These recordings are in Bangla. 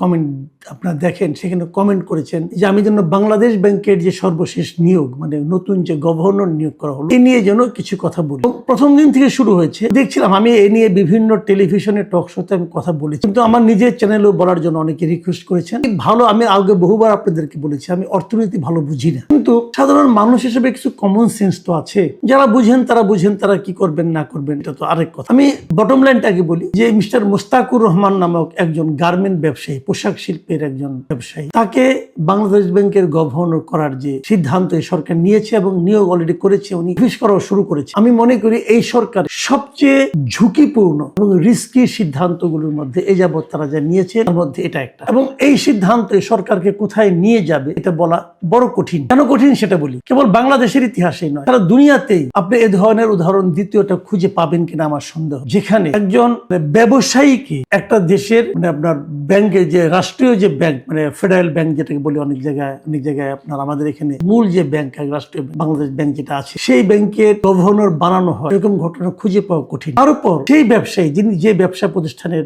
কমেন্ট আপনারা দেখেন, সেখানে কমেন্ট করেছেন যে আমি যেন বাংলাদেশ ব্যাংকের যে সর্বশেষ নিয়োগ, মানে নতুন যে গভর্নর নিয়োগ করা হলো, এ নিয়ে যেন কিছু কথা বলি। প্রথম দিন থেকে শুরু হয়েছে, দেখছিলাম আমি এ নিয়ে বিভিন্ন টেলিভিশনে টক শোতে আমি কথা বলেছি, কিন্তু আমার নিজের চ্যানেলেও বলার জন্য অনেকে রিকোয়েস্ট করেছেন। ভালো, আমি আগে বহুবার আপনাদেরকে বলেছি আমি অর্থনীতি ভালো বুঝি না, কিন্তু সাধারণ মানুষ হিসেবে কিছু কমন সেন্স তো আছে। যারা বুঝেন তারা কি করবেন না করবেন এটা তো আরেক কথা। আমি বটম লাইনটাকে বলি যে মিস্টার মুস্তাকুর রহমান নামক একজন গার্মেন্ট ব্যবসায়ী, পোশাক শিল্পের একজন ব্যবসায়ী, তাকে বাংলাদেশ ব্যাংকের গভর্নর করার যে সিদ্ধান্ত এই সরকার নিয়েছে এবং নিয়োগ অলরেডি করেছে, উনি অফিস করাও শুরু করেছে। আমি মনে করি এই সরকার সবচেয়ে ঝুঁকিপূর্ণ এবং রিস্কি সিদ্ধান্তগুলোর মধ্যে এই যাবৎ তারা যা নিয়েছে তার মধ্যে এটা একটা। এবং এই সিদ্ধান্ত সরকারকে কোথায় নিয়ে যাবে এটা বলা বড় কঠিন। কেন কঠিন সেটা বলি। কেবল বাংলাদেশের ইতিহাসেই নয়, সারা দুনিয়াতেই আপনি এ ধরনের উদাহরণ দ্বিতীয়টা খুঁজে পাবেন কিনা আমার সন্দেহ, যেখানে একজন ব্যবসায়ীকে একটা দেশের মানে আপনার ব্যাংকের যে রাষ্ট্রীয় যে ব্যাংক, মানে ফেডারেল ব্যাংক যেটাকে বলি, অনেক জায়গায় আপনার আমাদের এখানে মূল যে ব্যাংক, রাষ্ট্রীয় বাংলাদেশ ব্যাংক যেটা আছে, সেই ব্যাংকের গভর্নর বানানো হয়, এরকম ঘটনা খুঁজে পাওয়া কঠিন। তার উপর সেই ব্যবসায়ী যিনি যে ব্যবসা প্রতিষ্ঠানের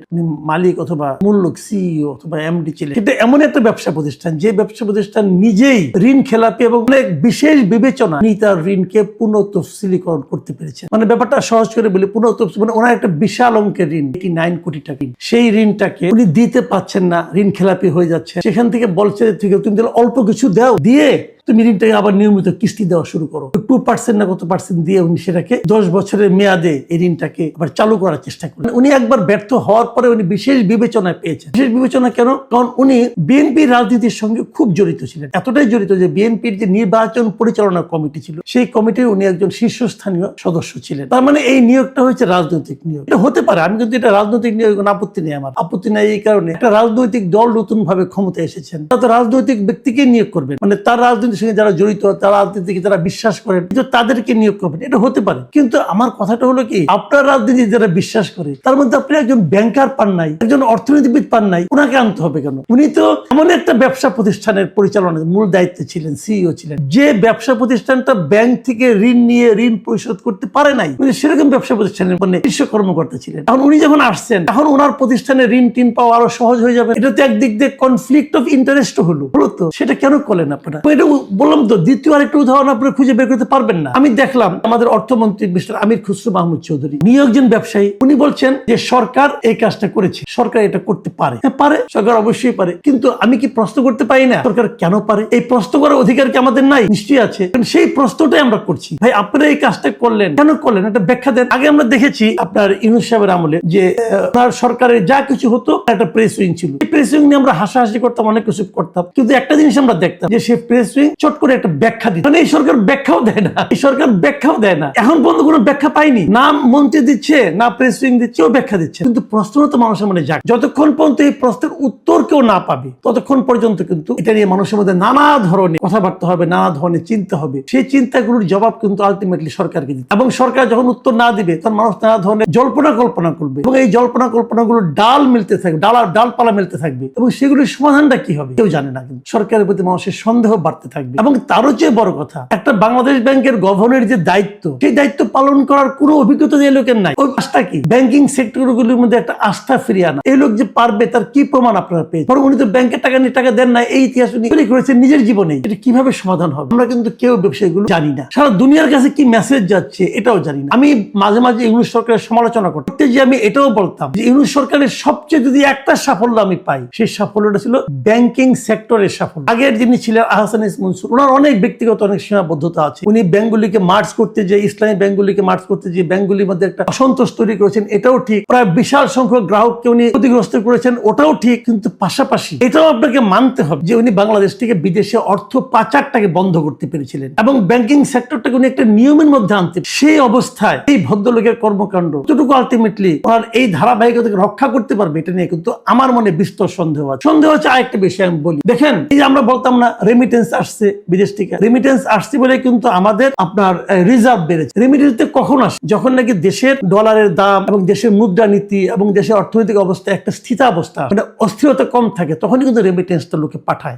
মালিক অথবা মূল লোক, সিইও অথবা এমডি ছিলেন, এটা এমন একটা ব্যবসা প্রতিষ্ঠান যে ব্যবসা প্রতিষ্ঠান নিজেই ঋণ খেলাপি এবং অনেক বিশেষ বিবেচনা নিয়ে তার ঋণকে পুনঃ তফসিলীকরণ করতে পেরেছে। মানে ব্যাপারটা সহজ করে বলি, পুনঃ তফসিল মানে ওনার একটা বিশাল অঙ্কের ঋণ, 89 কোটি টাকা, সেই ঋণটাকে উনি দিতে পারছেন না, ঋণ খেলাপি হয়ে যাচ্ছে। সেখান থেকে বলছে ঠিক আছে তুমি তাহলে অল্প কিছু দাও, দিয়ে তুমি ঋণটাকে আবার নিয়মিত কিস্তি দেওয়া শুরু করো। 2% না কত পার্সেন্ট দিয়ে উনি সেটাকে 10 বছরের মেয়াদে এই ঋণটাকে আবার চালু করার চেষ্টা করেন। উনি একবার ব্যর্থ হওয়ার পরে উনি বিশেষ বিবেচনায় পেয়েছেন। বিশেষ বিবেচনা কেন? কারণ উনি বিএনপি রাজনীতির সঙ্গে খুব জড়িত ছিলেন, এতটাই জড়িত যে বিএনপির যে নির্বাচন পরিচালনা কমিটি ছিল, সেই কমিটির উনি একজন শীর্ষস্থানীয় সদস্য ছিলেন। তার মানে এই নিয়োগটা হয়েছে রাজনৈতিক নিয়োগ। এটা হতে পারে, আমি কিন্তু এটা রাজনৈতিক নিয়োগ আপত্তি নেই, আমার আপত্তি নেই এই কারণে একটা রাজনৈতিক দল নতুন ভাবে ক্ষমতায় এসেছেন, তারা তো রাজনৈতিক ব্যক্তিকে নিয়োগ করবেন, মানে তার রাজনীতির সঙ্গে যারা জড়িত, তারা রাজনীতিকে যারা বিশ্বাস করেন তাদেরকে নিয়োগ করবেন, এটা হতে পারে। কিন্তু আমার কথাটা হলো কি, আপনার রাজনীতি যারা বিশ্বাস করে তার মধ্যে আপনি একজন ব্যাংকার পান নাই, একজন অর্থনীতিবিদ পান নাই, ওনাকে আনতে হবে কেন? উনি তো এমন একটা ব্যবসা প্রতিষ্ঠানের পরিচালনার মূল দায়িত্বে ছিলেন, সিইও ছিলেন, যে ব্যবসা প্রতিষ্ঠানটা ব্যাংক থেকে ঋণ নিয়ে ঋণ পরিশোধ করতে পারে নাই, উনি সেরকম ব্যবসা প্রতিষ্ঠানের মানে শীর্ষ কর্মকর্তা ছিলেন। এখন উনি যখন আসছেন, এখন ওনার প্রতিষ্ঠানে ঋণ টিন পাওয়া আরো সহজ হয়ে যাবে। এটা তো একদিক দিয়ে কনফ্লিক্ট অফ ইন্টারেস্ট হলো তো, সেটা কেন করলেন আপনারা? এটা বললাম তো, দ্বিতীয় আরেকটা উদাহরণ আপনারা খুঁজে বের করতে পারবেন না। আমি দেখলাম আমাদের অর্থমন্ত্রী মিস্টার আমির খুসরো মাহমুদ চৌধুরী, নিয়োগজন ব্যবসায়ী, উনি বলছেন যে সরকার এই কাজটা করেছে, সরকার এটা করতে পারে। হ্যাঁ পারে, সরকার অবশ্যই পারে, কিন্তু আমি কি প্রশ্ন করতে পারি না সরকার কেন পারে? এই প্রশ্ন করার অধিকার কি আমাদের নাই? নিশ্চয়ই আছে। সেই প্রশ্নটাই আমরা করছি, ভাই আপনারা এই কাজটা করলেন কেন করলেন, একটা ব্যাখ্যা দেন। আগে আমরা দেখেছি আপনার ইউনূস সাহেবের আমলে যে তার সরকারের যা কিছু হতো একটা প্রেস উইং ছিল, এই প্রেস উইং নিয়ে আমরা হাসাহাসি করতাম, অনেক কিছু করতাম, কিন্তু একটা জিনিস আমরা দেখতাম যে সেই প্রেস উইং চট করে একটা ব্যাখ্যা দিত। মানে এই সরকার ব্যাখ্যাও দেয় না, এই সরকার ব্যাখ্যাও দেয় না, এখন পর্যন্ত কোনো ব্যাখ্যা পাইনি, না মন্ত্রী দিচ্ছে না প্রেস উইং দিচ্ছে, ও ব্যাখ্যা দিচ্ছে। কিন্তু প্রশ্ন তো মানুষের মনে যাক, যতক্ষণ পর্যন্ত এই প্রশ্নের উত্তর কেউ না পাবে ততক্ষণ পর্যন্ত কিন্তু এটা নিয়ে মানুষের মধ্যে নানা ধরনের কথাবার্তা হবে, নানা ধরনের চিন্তা হবে। সেই চিন্তাগুলোর জবাব কিন্তু আলটিমেটলি সরকারকে দিতে, এবং সরকার যখন উত্তর না দিবে তখন মানুষ নানা ধরনের জল্পনা কল্পনা করবে, এবং এই জল্পনা কল্পনাগুলো ডাল মিলতে থাকবে, ডালপালা মিলতে থাকবে, এবং সেগুলির সমাধানটা কি হবে কেউ জানে না। কিন্তু সরকারের প্রতি মানুষের সন্দেহ বাড়তে থাকবে। এবং তারও চেয়ে বড় কথা, একটা বাংলাদেশ ব্যাংকের গভর্নরের যে দায়িত্ব, সেই দায়িত্ব পালন করার কোনো অভিজ্ঞতা যে লোকের নাই। ওই কাজটা কি? ব্যাংকিং সেক্টরগুলির মধ্যে একটা আস্থা ফিরিয়ে আনা। এই লোক যে পারবে তার কি প্রমাণ আপনারা পেয়েছেন? বরং উনি তো ব্যাংকের টাকা নিয়ে টাকা দেন না, এই ইতিহাস উনি তৈরি করেছেন নিজের জীবনে। এটা কিভাবে সমাধান হবে আমরা কিন্তু কেউ ব্যবসায়ীগুলো জানি না। সারা দুনিয়ার কাছে কি মেসেজ যাচ্ছে এটাও জানি না। আমি মাঝে মাঝে ইউনূস সরকারের সমালোচনা করতে যে আমি এটাও বলতাম যে ইউনূস সরকারের সবচেয়ে যদি একটা সাফল্য আমি পাই, সেই সাফল্যটা ছিল ব্যাংকিং সেক্টরের সাফল্য। আগের যিনি ছিলেন আহসান ইস মনসুর, ওনার অনেক ব্যক্তিগত অনেক সীমাবদ্ধতা আছে। উনি ব্যাংকগুলিকে মার্জ করতে যে, ইসলামী ব্যাংকগুলিকে মার্জ করতে যে ব্যাংকগুলির মধ্যে একটা অসন্তোষ তৈরি করেছেন, এটাও ঠিক। প্রায় বিশাল সংখ্যক গ্রাহককে উনি ক্ষতিগ্রস্ত করেছেন, ওটাও ঠিক। কিন্তু পাশাপাশি এটাও আপনাকে মানতে হবে যে উনি বাংলাদেশ থেকে বিদেশে অর্থ পাচারটাকে বন্ধ করতে পেরেছিলেন এবং ব্যাংকিং সেক্টরটাকে উনি একটা নিয়মের মধ্যে আনতে। সেই অবস্থায় এই ভদ্রলোকের কর্মকাণ্ড কতটুকু আলটিমেটলি ওনার এই ধারাবাহিকতাকে রক্ষা করতে পারবে, এটা নিয়ে কিন্তু আমার মনে বিস্তর সন্দেহ আছে। আরেকটা বিষয় আমি বলি, দেখেন এই যে আমরা বলতাম না রেমিটেন্স আসছে, আসছে বিদেশ থেকে, রেমিটেন্স আসছে বলে কিন্তু আমাদের আপনার রিজার্ভ বেড়েছে। রেমিটেন্স কখন আসে? যখন নাকি দেশের ডলারের দাম এবং দেশের মুদ্রানীতি এবং দেশের অর্থনৈতিক অবস্থা একটা স্থিতাবস্থা, মানে অস্থিরতা কম থাকে, তখনই কিন্তু রেমিটেন্সটা লোকে পাঠায়।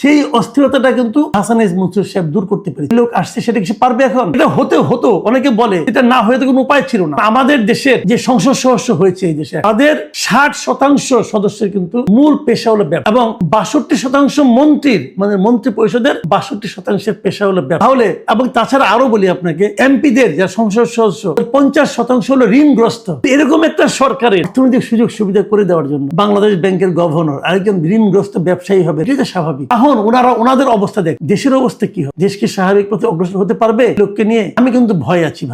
সেই অস্থিরতাটা কিন্তু হাসান এস মনসুর সাহেব দূর করতে পেরেছে। লোক আসছে, সেটা কিছু পারবে এখন? এটা হতো, অনেকে বলে এটা না হয়ে তো কোনো উপায় ছিল না। আমাদের দেশের যে সংসদ সদস্য হয়েছে এই দেশে, তাদের 60% সদস্যের কিন্তু মূল পেশা হলো ব্যবসা, এবং 62% মন্ত্রীর, মানে মন্ত্রী পরিষদের 62% পেশা হলো ব্যবসা। তাহলে এবং তাছাড়া আরো বলি আপনাকে, এমপিদের যারা সংসদ সদস্য 50% হলো ঋণগ্রস্ত। এরকম একটা সরকারের অর্থনৈতিক সুযোগ সুবিধা করে দেওয়ার জন্য বাংলাদেশ ব্যাংকের গভর্নর আরেকজন ঋণগ্রস্ত ব্যবসায়ী হবে, এটা স্বাভাবিক। এখন ওনাদের অবস্থা দেখ, দেশের অবস্থা কি হবে? দেশ কি স্বাভাবিক পথে অগ্রসর হতে পারবে লোককে নিয়ে? আমি কিন্তু ভয় আছি ভাই।